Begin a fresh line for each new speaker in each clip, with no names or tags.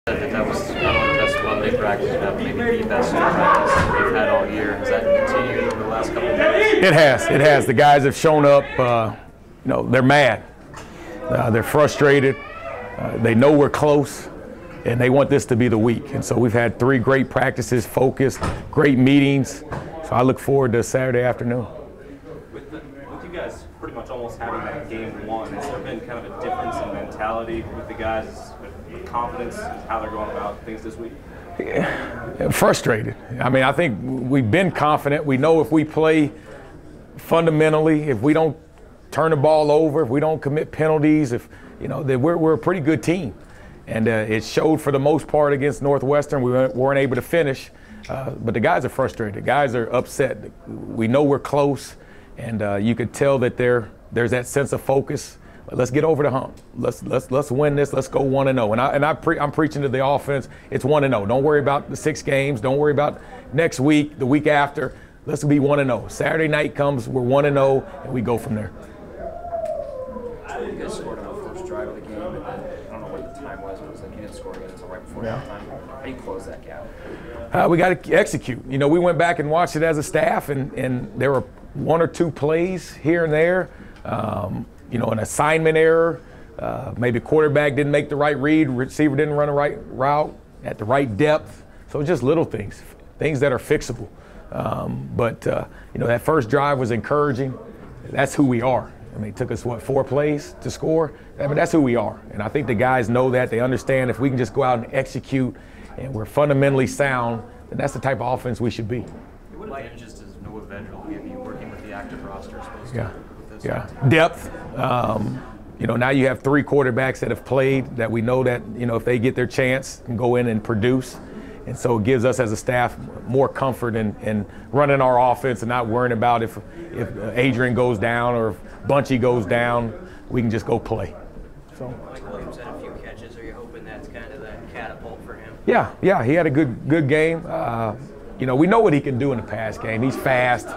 That was not only the best Monday practice, but maybe the best practice we've had all year. Has that continued over the last couple of days?
It has. It has. The guys have shown up. They're mad. They're frustrated. They know we're close, and they want this to be the week. And so we've had 3 great practices, focused, great meetings. So I look forward to Saturday afternoon.
With you guys pretty much almost having that game won, has there been kind of a difference in mentality with the guys, with confidence in how they're going about things this week?
Yeah, frustrated. I mean, I think we've been confident. We know if we play fundamentally, if we don't turn the ball over, if we don't commit penalties, that we're a pretty good team. And it showed for the most part against Northwestern. We weren't able to finish, but the guys are frustrated. The guys are upset. We know we're close, and you could tell that there's that sense of focus. Let's get over the hump. Let's win this. Let's go 1-0. I'm preaching to the offense. It's 1-0. Don't worry about the 6 games. Don't worry about next week, the week after. Let's be 1-0. Saturday night comes, we're 1-0, and we go from there.
You guys scored on the first drive of the game, and then I don't know what the time was, but it was like you didn't score again until right before halftime. How do you close that gap?
We got to execute. We went back and watched it as a staff, and there were 1 or 2 plays here and there. An assignment error, maybe quarterback didn't make the right read, receiver didn't run the right route at the right depth. So just little things that are fixable. But that first drive was encouraging. That's who we are. I mean, it took us, 4 plays to score? I mean, that's who we are. And I think the guys know that. They understand if we can just go out and execute and we're fundamentally sound, then that's the type of offense we should be.
What advantages does Noah Vendrell give you working with the active roster as opposed
Yeah.
to with this?
Yeah, depth. Now you have 3 quarterbacks that have played that we know that, if they get their chance, can go in and produce. And so it gives us as a staff more comfort in running our offense and not worrying about if Adrian goes down or if Bunchy goes down, we can just go play. So.
Mike Williams had a few catches. Are you hoping that's kind of the catapult for him?
Yeah, he had a good game. We know what he can do in the pass game. He's fast.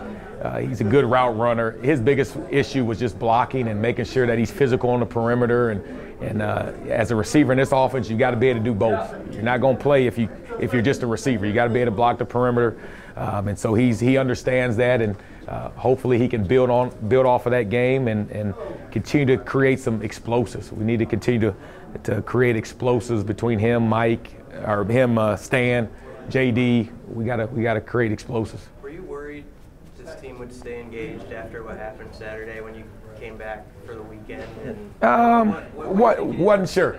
He's a good route runner. His biggest issue was just blocking and making sure that he's physical on the perimeter. And as a receiver in this offense, you got to be able to do both. You're not going to play if you're just a receiver. You got to be able to block the perimeter. And so he understands that, and hopefully he can build off of that game and continue to create some explosives. We need to continue to create explosives between him, Stan, JD. We gotta create explosives.
Were you worried this team would stay engaged after what happened Saturday when you came back for the weekend?
Wasn't sure.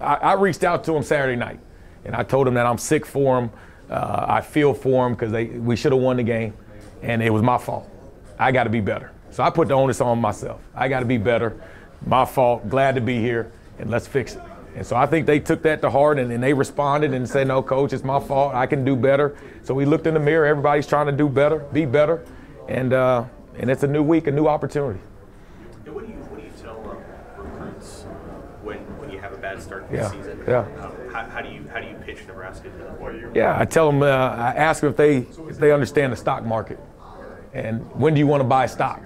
I reached out to him Saturday night, and I told him that I'm sick for him. I feel for him because we should have won the game, and it was my fault. I got to be better. So I put the onus on myself. I got to be better. My fault. Glad to be here, and let's fix it. And so I think they took that to heart, and they responded and said, "No, Coach, it's my fault. I can do better." So we looked in the mirror. Everybody's trying to do better, be better, and it's a new week, a new opportunity.
And what do you tell recruits when you have a bad start to the season?
Yeah.
How do you pitch Nebraska to them?
Yeah, I tell them. I ask them if they understand the stock market, and when do you want to buy stock?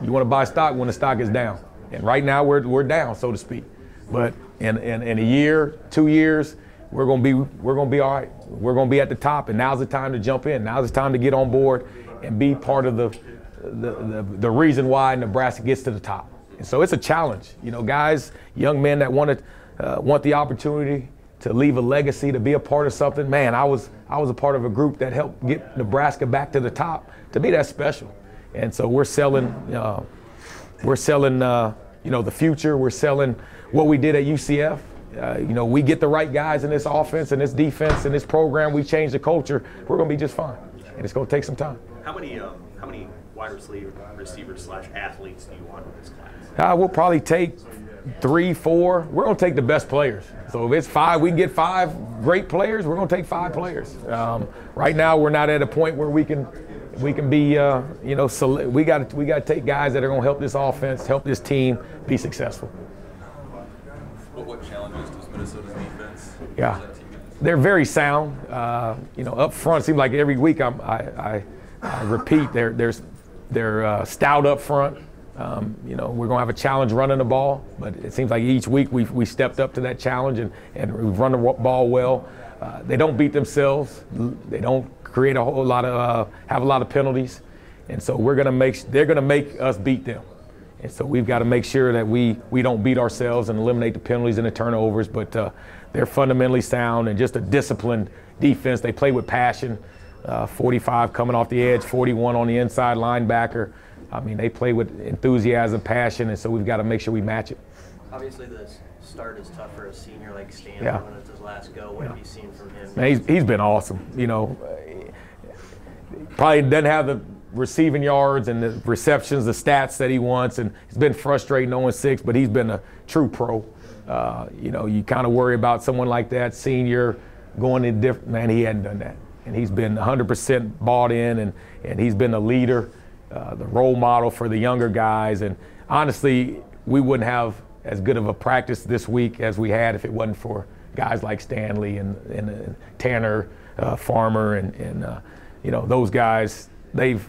You want to buy stock when the stock is down, and right now we're down, so to speak. But in a year, 2 years, we're gonna be all right. We're gonna be at the top, and now's the time to jump in. Now's the time to get on board and be part of the reason why Nebraska gets to the top. And so it's a challenge, guys, young men that want the opportunity to leave a legacy, to be a part of something. Man, I was a part of a group that helped get Nebraska back to the top. To me, that's special. And so we're selling the future. We're selling what we did at UCF. We get the right guys in this offense and this defense and this program. We change the culture. We're going to be just fine, and it's going to take some time.
How many wide receivers / athletes do you want in this class?
We'll probably take 3, 4. We're going to take the best players. So if it's 5, we can get 5 great players. We're going to take 5 players. Right now, we're not at a point where we can be, we got to take guys that are going to help this offense, help this team be successful.
What challenges does Minnesota's defense?
Yeah, they're very sound. Up front, it seems like every week I repeat, they're stout up front. You know, we're going to have a challenge running the ball, but it seems like each week we stepped up to that challenge and we've run the ball well. They don't beat themselves. They don't create a whole lot of have a lot of penalties, and so they're going to make us beat them. And so we've got to make sure that we don't beat ourselves and eliminate the penalties and the turnovers. But they're fundamentally sound and just a disciplined defense. They play with passion. 45 coming off the edge, 41 on the inside linebacker. I mean, they play with enthusiasm, passion, and so we've got to make sure we match it.
Obviously, the start is tough for a senior like Stanley when it's his last go. What have you seen from him?
Man, he's been awesome. You know, probably doesn't have the receiving yards and the receptions, the stats that he wants, and it's been frustrating 0-6, but he's been a true pro. You know, you kind of worry about someone like that, senior, going in different. Man, he hadn't done that, and he's been 100% bought in, and he's been a leader. The role model for the younger guys, and honestly, we wouldn't have as good of a practice this week as we had if it wasn't for guys like Stanley and Tanner, Farmer, and you know, those guys. They've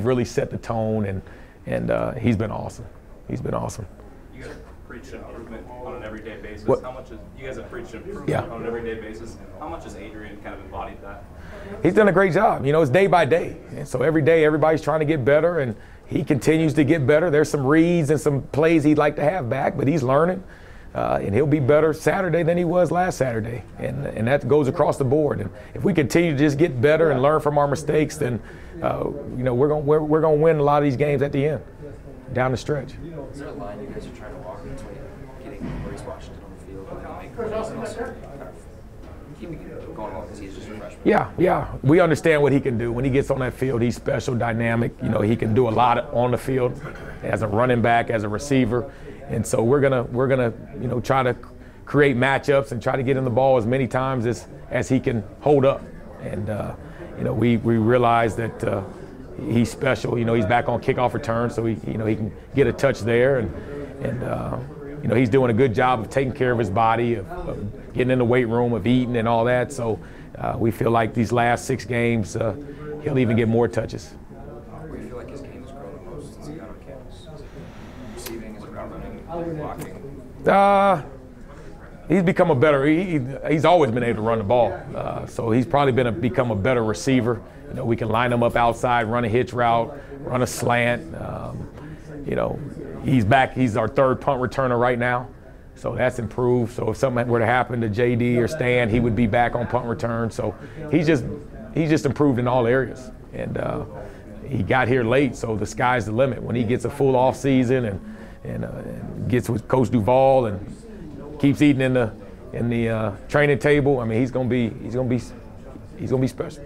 really set the tone, and he's been awesome. He's been awesome.
You guys preach improvement on an everyday basis.
What?
You guys have preached improvement on an everyday basis. How much has Adrian kind of embodied that?
He's done a great job. You know, it's day by day. And so every day everybody's trying to get better, and he continues to get better. There's some reads and some plays he'd like to have back, but he's learning. And he'll be better Saturday than he was last Saturday. And that goes across the board. And if we continue to just get better and learn from our mistakes, then you know, we're going to win a lot of these games at the end, down the stretch.
Is there a line you guys are trying to walk between getting Maurice Washington on the field and make plays and also kind of keeping it going along because he's just a freshman?
Yeah. We understand what he can do. When he gets on that field, he's special, dynamic. You know, he can do a lot on the field as a running back, as a receiver. And so we're gonna you know, try to create matchups and try to get him the ball as many times as he can hold up. And you know, we realize that he's special. You know, he's back on kickoff return, so he can get a touch there, and you know, he's doing a good job of taking care of his body, of getting in the weight room, of eating and all that. So we feel like these last 6 games, he'll even get more touches.
Where do you feel like his game has grown the most since he got on campus? Receiving, is it route running, blocking?
He's become a better. He's always been able to run the ball, so he's probably become a better receiver. You know, we can line him up outside, run a hitch route, run a slant. You know, he's back. He's our 3rd punt returner right now, so that's improved. So if something were to happen to JD or Stan, he would be back on punt return. So he's just improved in all areas, and he got here late, so the sky's the limit. When he gets a full off season and gets with Coach Duval and keeps eating in the training table, I mean, he's gonna be special.